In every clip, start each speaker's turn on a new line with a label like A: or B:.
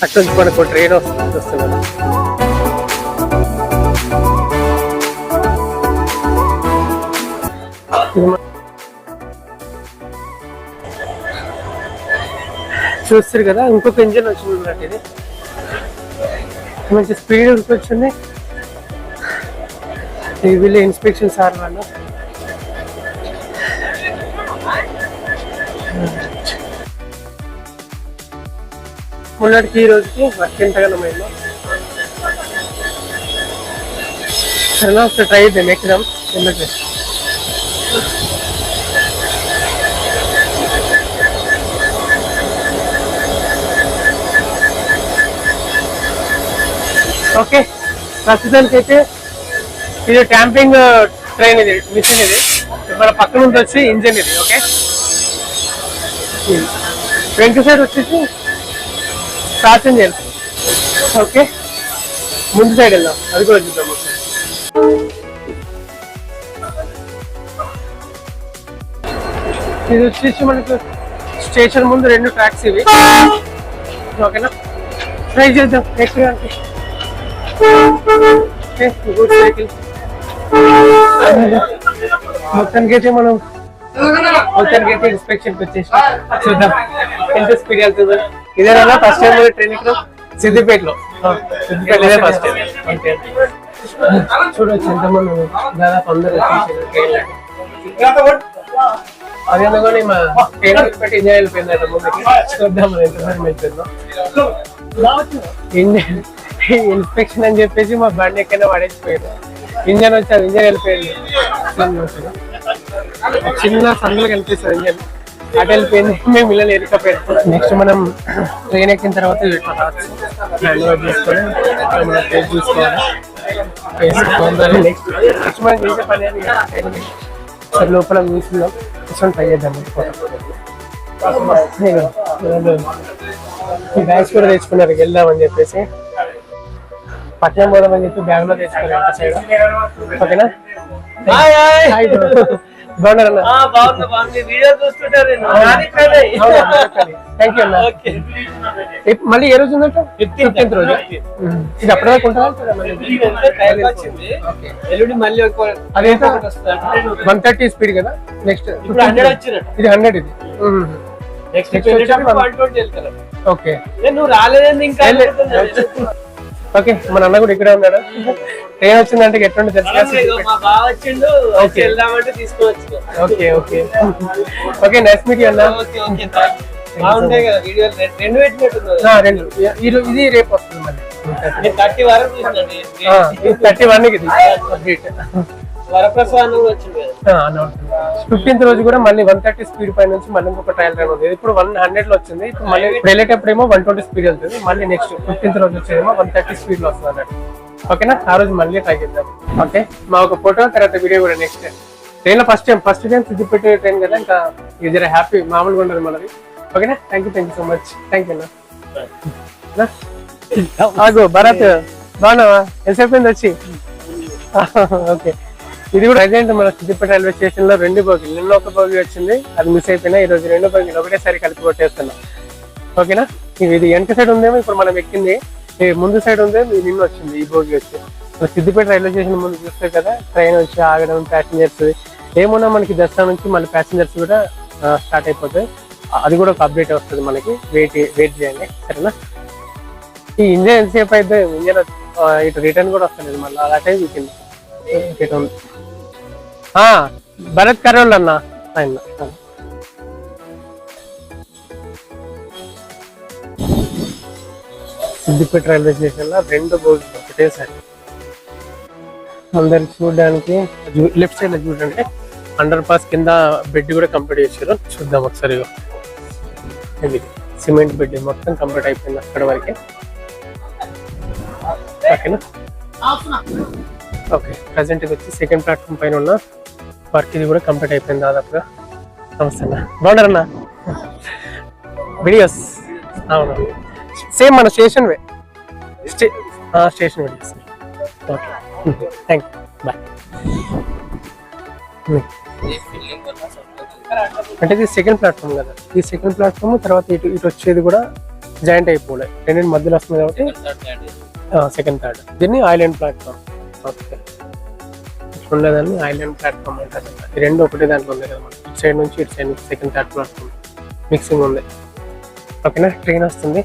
A: అటు నుంచి మనకు ట్రైన్ వస్తుంది. చూస్తారు కదా, ఇంకొక ఇంజిన్ వచ్చింది అన్నట్టు. ఇది మంచి స్పీడ్ వచ్చింది. వీళ్ళు ఇన్స్పెక్షన్ సార్ వాళ్ళు మొన్నటికి ఈ రోజుకి వర్క్ ఎంతగానో మైండ్. సరేనా, ఒకసారి ట్రై చేద్దాం ఎక్కిదాం. ఎందుకు ఓకే. ప్రస్తుతానికి అయితే ఇది ట్యాంపింగ్ ట్రైన్, ఇది మిషన్, ఇది మన పక్కన నుంచి వచ్చి ఇంజిన్ ఇది. ఓకే, వెంక సైడ్ వచ్చేసి స్టార్ట్ ఇంజిన్. ఓకే, ముందు సైడ్ వెళ్దాం, అది కూడా చూద్దాం. ఇది వచ్చేసి మనకు స్టేషన్ ముందు 2 ట్రాక్స్ ఇవి. ఓకేనా, ట్రై చేద్దాం ఎక్కడానికి. మొత్తానికైతే మనం ఇన్స్పెక్షన్ వచ్చేసి చూద్దాం ఎంత స్పీడ్ వెళ్తుందో. ఇదేనా ఫస్ట్ టైం ట్రైన్ ఇక్కడ సిద్దిపేటలో. ఇదే ఫస్ట్ టైం. చూడొచ్చు ఎంతమంది దాదాపు అందరూ అదే కానీ మా ట్రైన్ పెట్టి ఇంజన్ వెళ్ళిపోయింది ముందుకి. చూద్దాం ఎంతమంది వెళ్తుందో. ఇన్స్పెక్షన్ అని చెప్పేసి మా బండి ఎక్కడైనా పడేసిపోయారు. ఇంజన్ వచ్చి అది ఇంజన్ వెళ్ళిపోయింది. చిన్న సందులు కనిపిస్తుంది ఇంజన్, అటు వెళ్ళిపోయింది. మేము ఇళ్ళని ఎరుకపోయాం. నెక్స్ట్ మనం ట్రైన్ ఎక్కిన తర్వాత హ్యాండ్ ఓవర్ చేసుకొని చూసుకోవాలి. నెక్స్ట్ మనం చేసే పని అది లోపల చూసుకుందాం. ట్రై చేద్దాం. బ్యాగ్స్ కూడా తెచ్చుకున్నారు వెళ్దామని చెప్పేసి. పట్నం పోదామని చెప్పి బ్యాగ్ లో తెచ్చుకున్నారు సైడ్. ఓకేనా, బాగున్నారన్నా? థ్యాంక్ యూ అన్న. మళ్ళీ ఏ రోజు ఉందంట? 15th రోజు. ఇది అప్పటిదాకా ఉంటుందా? అదే 130 స్పీడ్ కదా. నెక్స్ట్ ఇది 100. ఇది ఓకే. నువ్వు రాలేదండి ఇంకా. ఓకే, మన అన్న కూడా ఇక్కడే ఉన్నాడు. ట్రైన్ వచ్చిందంటే ఎట్లుండి తెలుసు. Okay okay okay, nice meet you అన్న. రెండు ఇది రేపు వస్తుంది మళ్ళీ 31కి. 15th రోజు కూడా మళ్ళీ 130 స్పీడ్ పై నుంచి మళ్ళీ ఇంకొక ట్రయల్ రన్ ఉంది. ఇప్పుడు 100 లో వచ్చింది. ఇప్పుడు మళ్ళీ వెళ్ళేటప్పుడు ఏమో 120 స్పీడ్ వెళ్తుంది. మళ్ళీ నెక్స్ట్ 15th రోజు వచ్చేదేమో 130 స్పీడ్ లో వస్తుంది అన్నట్టు. ఓకేనా, ఆ రోజు మళ్ళీ ట్రై చేద్దాం. ఓకే, మా ఒక ఫోటో తర్వాత వీడియో కూడా నెక్స్ట్ ట్రైన్ లో ఫస్ట్ టైం సిద్దిపేట ట్రైన్ కదా. ఇంకా ఇది హ్యాపీ మామూలుగా ఉండదు మనది. ఓకేనా, thank you so much. Thank you అన్న. భరత్ బాగున్నావా? ఎంతసేపు వచ్చి? ఓకే, ఇది కూడా ప్రజెంట్ మన సిద్దిపేట రైల్వే స్టేషన్ లో 2 బోగీలు. నిన్న ఒక బోగి వచ్చింది, అది మిస్ అయిపోయినా. ఈ రోజు 2 బోగీలు ఒకటేసారి కలిపి కొట్టేస్తున్నాం. ఓకేనా, ఇది వెనక సైడ్ ఉందేమో ఇప్పుడు మనం ఎక్కింది, ముందు సైడ్ ఉందేమో నిన్న వచ్చింది ఈ బోగి వచ్చి. సిద్దిపేట రైల్వే స్టేషన్ ముందు చూస్తే కదా ట్రైన్ వచ్చి ఆగడం, ప్యాసింజర్స్ ఏమున్నా మనకి దసరా నుంచి మళ్ళీ ప్యాసింజర్స్ కూడా స్టార్ట్ అయిపోతాయి. అది కూడా ఒక అప్డేట్ వస్తుంది మనకి. వెయిట్ చేయండి, సరేనా. ఈ ఇంజన్ ఎంతసేపు అయితే ఇంజన్ ఇటు రిటర్న్ కూడా వస్తుంది మళ్ళీ అలా టైం వీకెండ్. భరత్ కరోళ్ళు అన్న ఆయన. సిద్దిపేట రైల్వే స్టేషన్ లో 2 బోగీలు ఒకటేసారి. అందరు చూడడానికి లెఫ్ట్ సైడ్ లో చూడండి, అండర్ పాస్ కింద బెడ్ కూడా కంప్లీట్ చేశారు. చూద్దాం ఒకసారి. ఇది సిమెంట్ బెడ్ మొత్తం కంప్లీట్ అయిపోయింది అక్కడ వరకే. ఓకేనా, ఓకే. ప్రజెంట్ ఇది వచ్చి సెకండ్ ప్లాట్ఫామ్ పైన ఉన్న వర్క్. ఇది కూడా కంప్లీట్ అయిపోయింది దాదాపుగా. నమస్తే అన్న, బాగున్నారన్నా? వీడియోస్ అవును, సేమ్ మన station way station videos. Okay, thank you, bye. అంటే ఇది సెకండ్ ప్లాట్ఫామ్ కదా. ఈ సెకండ్ ప్లాట్ఫామ్ తర్వాత ఇటు వచ్చేది కూడా జాయింట్ అయిపోలే, రెండింటి మధ్యలో వస్తుంది కాబట్టి సెకండ్ థర్డ్. దీన్ని ఐలాండ్ ప్లాట్ఫామ్. ఓకే, ఉండలేదండి ఐలాండ్ ప్లాట్ఫామ్ అంటారు. ఈ రెండు ఒకటే దాంట్లో ఉంది కదా, ఇటు సైడ్ నుంచి ఇటు సైడ్ నుంచి సెకండ్ థర్డ్ ప్లాట్ఫామ్ మిక్సింగ్ ఉంది. ఓకేనా, ట్రైన్ వస్తుంది.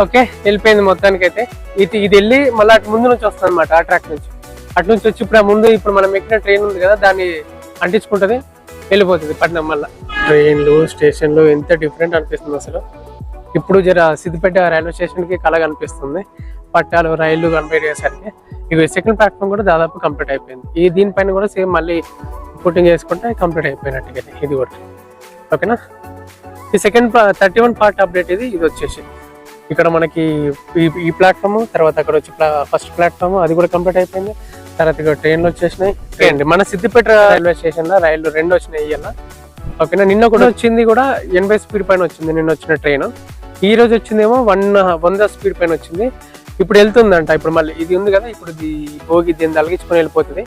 A: ఓకే, వెళ్ళిపోయింది మొత్తానికి అయితే. ఇది వెళ్ళి మళ్ళీ అటు ముందు నుంచి వస్తుంది అనమాట, ఆ ట్రాక్ నుంచి. అటు నుంచి వచ్చి ఇప్పుడు మనం ఎక్కిన ట్రైన్ ఉంది కదా, దాన్ని అంటించుకుంటుంది, వెళ్ళిపోతుంది పట్నం. మళ్ళీ ట్రైన్లు స్టేషన్లు ఎంత డిఫరెంట్ అనిపిస్తుంది అసలు. ఇప్పుడు సిద్దిపేట రైల్వే స్టేషన్ కి కళ కనిపిస్తుంది. పట్టాలు రైళ్లు కనిపెట్టేసరికి ఇక సెకండ్ ప్లాట్ఫామ్ కూడా దాదాపు కంప్లీట్ అయిపోయింది. దీనిపైన కూడా సేమ్ మళ్ళీ పుట్టింగ్ చేసుకుంటే కంప్లీట్ అయిపోయినట్టుగా ఇది కూడా. ఓకేనా, ఈ సెకండ్ 31 పార్ట్ అప్డేట్ ఇది వచ్చేసి ఇక్కడ మనకి ఈ ప్లాట్ఫామ్, తర్వాత అక్కడ వచ్చి ఫస్ట్ ప్లాట్ఫామ్ అది కూడా కంప్లీట్ అయిపోయింది. తర్వాత ఇక్కడ ట్రైన్లు వచ్చేసినాయి. అండి మన సిద్దిపేట రైల్వే స్టేషన్ లో రైళ్లు 2 వచ్చినాయి ఇవాళ. ఓకేనా, నిన్న కూడా వచ్చింది కూడా 80 స్పీడ్ పైన వచ్చింది నిన్న వచ్చిన ట్రైన్. ఈ రోజు వచ్చిందేమో 100 స్పీడ్ పైన వచ్చింది. ఇప్పుడు వెళ్తుందంట. ఇప్పుడు మళ్ళీ ఇది ఉంది కదా, ఇప్పుడు భోగి దీన్ని తలిగించుకొని వెళ్ళిపోతుంది.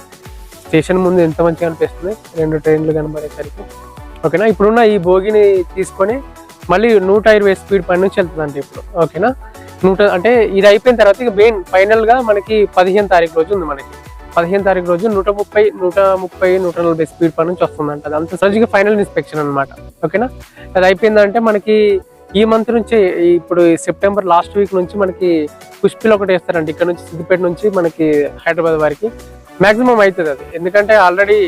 A: స్టేషన్ ముందు ఎంత మంచిగా అనిపిస్తుంది 2 ట్రైన్లు కనబడేసరికి. ఓకేనా, ఇప్పుడున్న ఈ భోగిని తీసుకొని మళ్ళీ 120 స్పీడ్ పైన నుంచి వెళ్తుందంట ఇప్పుడు. ఓకేనా, అంటే ఇది అయిపోయిన తర్వాత ఇక మెయిన్ ఫైనల్ గా మనకి 15 తారీఖు రోజు ఉంది. మనకి 15 తారీఖు రోజు 130, 140 స్పీడ్ పైన నుంచి వస్తుందంట. అది అంత సరిగ్గా ఫైనల్ ఇన్స్పెక్షన్ అనమాట. ఓకేనా, అది అయిపోయిందంటే మనకి ఈ మంత్ నుంచి, ఇప్పుడు సెప్టెంబర్ లాస్ట్ వీక్ నుంచి మనకి పుష్పిల్ ఒకటి వేస్తారంట. ఇక్కడ నుంచి సిద్దిపేట నుంచి మనకి హైదరాబాద్ వారికి మాక్సిమం అవుతుంది అది. ఎందుకంటే ఆల్రెడీ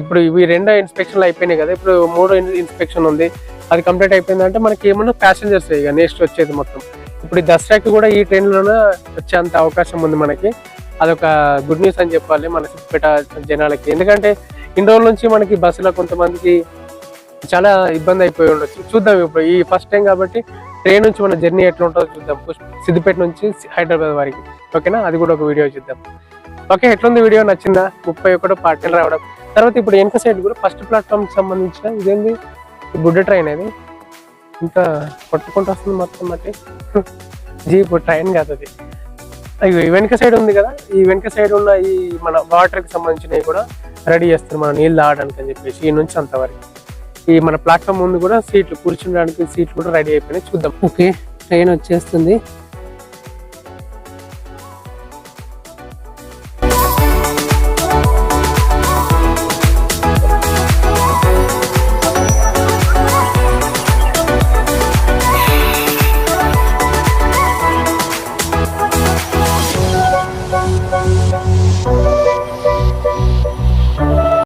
A: ఇప్పుడు ఇవి 2 ఇన్స్పెక్షన్లు అయిపోయినాయి కదా, ఇప్పుడు 3వ ఇన్స్పెక్షన్ ఉంది. అది కంప్లీట్ అయిపోయిందంటే మనకి ఏమన్నా ప్యాసింజర్స్ ఇక నెక్స్ట్ వచ్చేది మొత్తం. ఇప్పుడు ఈ దసరాకి కూడా ఈ ట్రైన్లోనే వచ్చేంత అవకాశం ఉంది మనకి. అదొక గుడ్ న్యూస్ అని చెప్పాలి మన సిద్దిపేట జనాలకి. ఎందుకంటే ఇన్ని రోజుల నుంచి మనకి బస్సులో కొంతమందికి చాలా ఇబ్బంది అయిపోయి ఉండొచ్చు. చూద్దాం ఇప్పుడు ఈ ఫస్ట్ టైం కాబట్టి ట్రైన్ నుంచి మన జర్నీ ఎట్లా ఉంటుందో చూద్దాం, సిద్దిపేట నుంచి హైదరాబాద్ వారికి. ఓకేనా, అది కూడా ఒక వీడియో చూద్దాం. ఓకే, ఎట్లుంది వీడియో, నచ్చిందా? 31 పార్టీలు రావడం. తర్వాత ఇప్పుడు వెనక సైడ్ కూడా ఫస్ట్ ప్లాట్ఫామ్ కి సంబంధించిన ఇదేంది గుడ్డ ట్రైన్, అది ఇంకా కొట్టుకుంటూ వస్తుంది మొత్తం బట్టి జీప్ ట్రైన్ కాదు అది. ఈ వెనక సైడ్ ఉంది కదా, ఈ వెనక సైడ్ ఉన్న ఈ మన వాటర్ కి సంబంధించినవి కూడా రెడీ చేస్తారు మనం నీళ్ళు తాగడానికి అని చెప్పేసి. ఈ నుంచి అంతవరకు ఈ మన ప్లాట్ఫామ్ ముందు కూడా సీట్లు కూర్చుండడానికి సీట్లు కూడా రెడీ అయిపోయినాయి. చూద్దాం. ఓకే, ట్రైన్ వచ్చేస్తుంది.